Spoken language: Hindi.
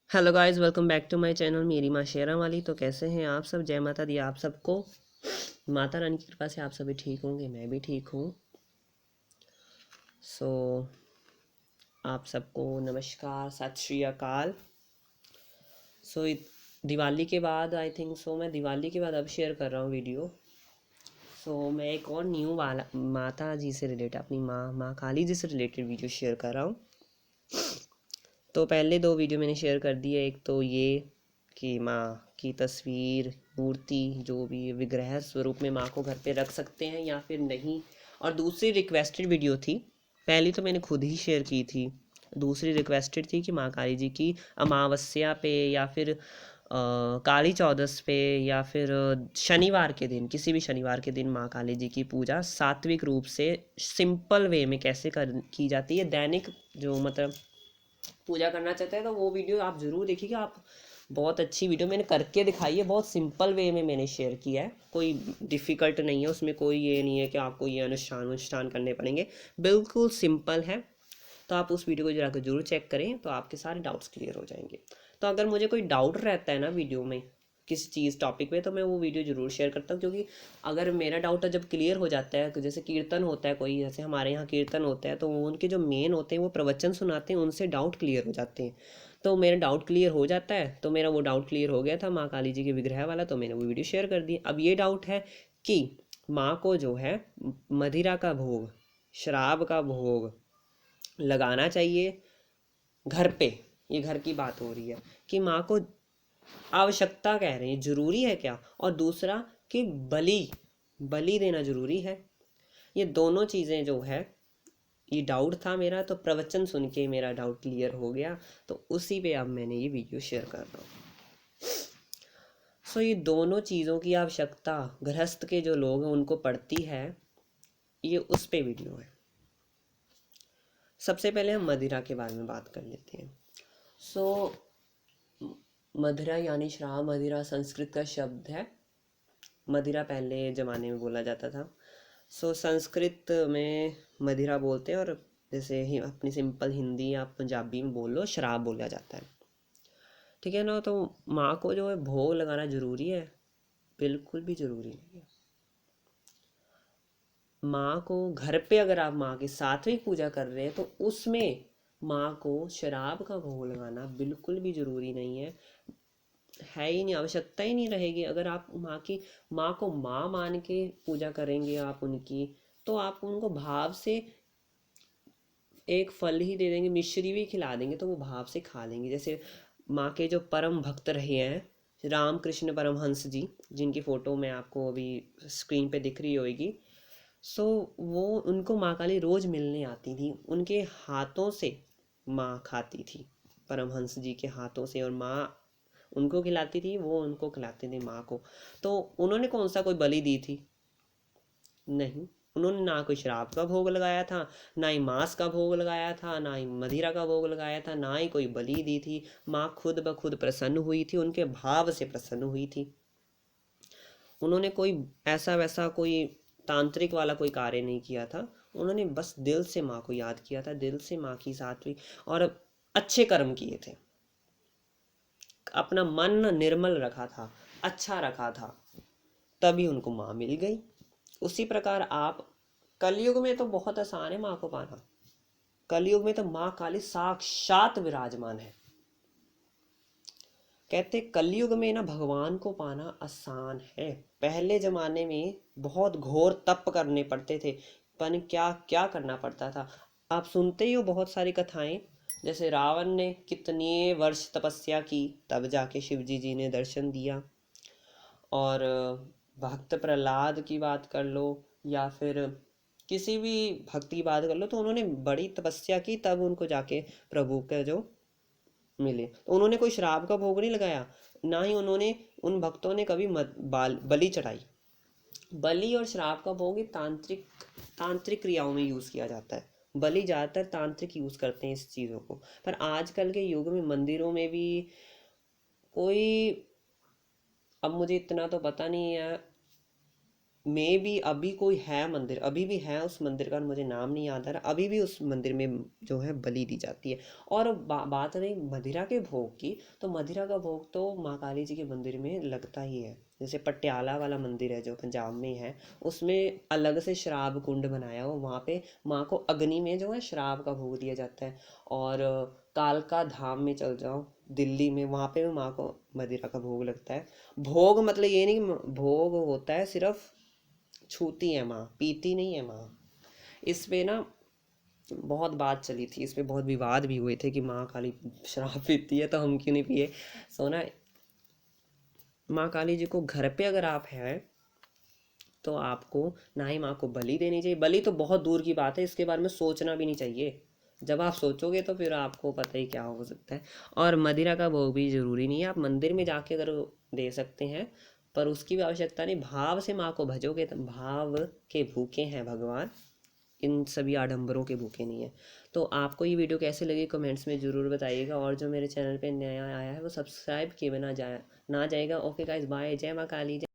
Hello guys, welcome back to my channel मेरी माँ शेरा वाली। तो कैसे हैं आप सब? जय माता दी आप सबको। माता रानी की कृपा से आप सभी ठीक होंगे, मैं भी ठीक हूँ। सो आप सबको नमस्कार, सत श्री अकाल। सो दिवाली के बाद आई थिंक मैं दिवाली के बाद अब शेयर कर रहा हूँ वीडियो। मैं एक और न्यू वाला माता जी से रिलेटेड, अपनी माँ काली जी से रिलेटेड वीडियो शेयर कर रहा हूँ। तो पहले दो वीडियो मैंने शेयर कर दिए। एक तो ये कि माँ की तस्वीर, मूर्ति, जो भी विग्रह स्वरूप में माँ को घर पे रख सकते हैं या फिर नहीं। और दूसरी रिक्वेस्टेड वीडियो थी, पहली तो मैंने खुद ही शेयर की थी। दूसरी रिक्वेस्टेड थी कि माँ काली जी की अमावस्या पे या फिर काली चौदस पे या फिर शनिवार के दिन, किसी भी शनिवार के दिन माँ काली जी की पूजा सात्विक रूप से सिंपल वे में कैसे की जाती है। दैनिक जो मतलब पूजा करना चाहते हैं तो वो वीडियो आप ज़रूर देखिएगा। आप बहुत अच्छी वीडियो मैंने करके दिखाई है, बहुत सिंपल वे में मैंने शेयर किया है, कोई डिफ़िकल्ट नहीं है उसमें। कोई ये नहीं है कि आपको ये अनुष्ठान करने पड़ेंगे, बिल्कुल सिंपल है। तो आप उस वीडियो को जाकर जरूर चेक करें, तो आपके सारे डाउट्स क्लियर हो जाएंगे। तो अगर मुझे कोई डाउट रहता है ना वीडियो में किसी चीज़ टॉपिक पे, तो मैं वो वीडियो ज़रूर शेयर करता हूँ। क्योंकि अगर मेरा डाउट जब क्लियर हो जाता है, जैसे कीर्तन होता है कोई, जैसे हमारे यहाँ कीर्तन होता है, तो उनके जो मेन होते हैं वो प्रवचन सुनाते हैं, उनसे डाउट क्लियर हो जाते हैं। तो मेरा डाउट क्लियर हो जाता है, तो मेरा वो डाउट क्लियर हो गया था माँ काली जी के विग्रह वाला, तो मैंने वो वीडियो शेयर कर दी। अब ये डाउट है कि माँ को जो है मदिरा का भोग, शराब का भोग लगाना चाहिए घर पे। ये घर की बात हो रही है कि माँ को आवश्यकता कह रहे हैं, जरूरी है क्या? और दूसरा कि बलि बलि देना जरूरी है। ये दोनों चीज़ें जो है, ये डाउट था मेरा, तो प्रवचन सुन के मेरा डाउट क्लियर हो गया। तो उसी पे अब मैंने ये वीडियो शेयर कर रहा हूँ। ये दोनों चीज़ों की आवश्यकता गृहस्थ के जो लोग हैं उनको पड़ती है, ये उस पे वीडियो है। सबसे पहले हम मदिरा के बारे में बात कर लेते हैं। सो मदिरा यानी शराब, मदिरा संस्कृत का शब्द है। मदिरा पहले ज़माने में बोला जाता था। संस्कृत में मदिरा बोलते हैं, और जैसे ही अपनी सिंपल हिंदी या पंजाबी में बोल लो, शराब बोला जाता है। ठीक है ना? तो माँ को जो है भोग लगाना ज़रूरी है? बिल्कुल भी ज़रूरी नहीं है। माँ को घर पे अगर आप माँ की सात्विक पूजा कर रहे हैं तो उसमें माँ को शराब का भोग लगाना बिल्कुल भी ज़रूरी नहीं है ही नहीं, आवश्यकता ही नहीं रहेगी। अगर आप माँ को माँ मान के पूजा करेंगे आप उनकी, तो आप उनको भाव से एक फल ही दे देंगे, मिश्री भी खिला देंगे तो वो भाव से खा लेंगे। जैसे माँ के जो परम भक्त रहे हैं रामकृष्ण परमहंस जी, जिनकी फ़ोटो मैं आपको अभी स्क्रीन पे दिख रही होगी। वो उनको माँ काली रोज़ मिलने आती थी, उनके हाथों से माँ खाती थी, परमहंस जी के हाथों से, और माँ उनको खिलाती थी, वो उनको खिलाते थे माँ को। तो उन्होंने कौन सा कोई बलि दी थी? नहीं। उन्होंने ना कोई शराब का भोग लगाया था, ना ही मांस का भोग लगाया था, ना ही मदिरा का भोग लगाया था, ना ही कोई बलि दी थी। माँ खुद ब खुद प्रसन्न हुई थी, उनके भाव से प्रसन्न हुई थी। उन्होंने कोई ऐसा वैसा कोई तांत्रिक वाला कोई कार्य नहीं किया था। उन्होंने बस दिल से माँ को याद किया था, दिल से माँ की सात्विक और अच्छे कर्म किए थे, अपना मन निर्मल रखा था, अच्छा रखा था, तभी उनको माँ मिल गई। उसी प्रकार आप, कलयुग में तो बहुत आसान है माँ को पाना। कलयुग में तो माँ काली साक्षात विराजमान है। कहते कलयुग में ना भगवान को पाना आसान है। पहले जमाने में बहुत घोर तप करने पड़ते थे, पर क्या क्या करना पड़ता था। आप सुनते ही हो बहुत सारी कथाएं, जैसे रावण ने कितने वर्ष तपस्या की, तब जाके शिवजी जी ने दर्शन दिया। और भक्त प्रहलाद की बात कर लो, या फिर किसी भी भक्त की बात कर लो, तो उन्होंने बड़ी तपस्या की, तब उनको जाके प्रभु के जो मिले। तो उन्होंने कोई शराब का भोग नहीं लगाया, ना ही उन्होंने, उन भक्तों ने कभी बलि चढ़ाई। बलि और शराब का भोग तांत्रिक तांत्रिक क्रियाओं में यूज़ किया जाता है। बलि ज़्यादातर तांत्रिक यूज़ करते हैं इस चीज़ों को। पर आजकल के युग में मंदिरों में भी कोई, अब मुझे इतना तो पता नहीं है में भी अभी कोई है मंदिर, अभी भी है उस मंदिर का, मुझे नाम नहीं याद आ रहा, अभी भी उस मंदिर में जो है बलि दी जाती है। और बात रही मदिरा के भोग की, तो मदिरा का भोग तो माँ काली जी के मंदिर में लगता ही है। जैसे पटियाला वाला मंदिर है जो पंजाब में है, उसमें अलग से शराब कुंड बनाया हो, वहाँ पे माँ को अग्नि में जो है शराब का भोग दिया जाता है। और कालका धाम में चल जाओ दिल्ली में, वहाँ पे भी माँ को मदिरा का भोग लगता है। भोग मतलब ये नहीं कि भोग होता है सिर्फ, छूती है माँ, पीती नहीं है माँ। इस पे ना बहुत बात चली थी, इस पे बहुत विवाद भी हुए थे कि माँ काली शराब पीती है तो हम क्यों नहीं पिए। सोना, माँ काली जी को घर पे अगर आप हैं तो आपको ना ही माँ को बलि देनी चाहिए। बलि तो बहुत दूर की बात है, इसके बारे में सोचना भी नहीं चाहिए। जब आप सोचोगे तो फिर आपको पता ही क्या हो सकता है। और मदिरा का भोग भी ज़रूरी नहीं है, आप मंदिर में जाके अगर दे सकते हैं, पर उसकी भी आवश्यकता नहीं। भाव से माँ को भजोगे तो, भाव के भूखे हैं भगवान, इन सभी आडंबरों के भूखे नहीं है। तो आपको ये वीडियो कैसे लगी कमेंट्स में ज़रूर बताइएगा। और जो मेरे चैनल पे नया आया है वो सब्सक्राइब किए बिना ना जाएगा। ओके गाइस, बाय, जय माँ काली।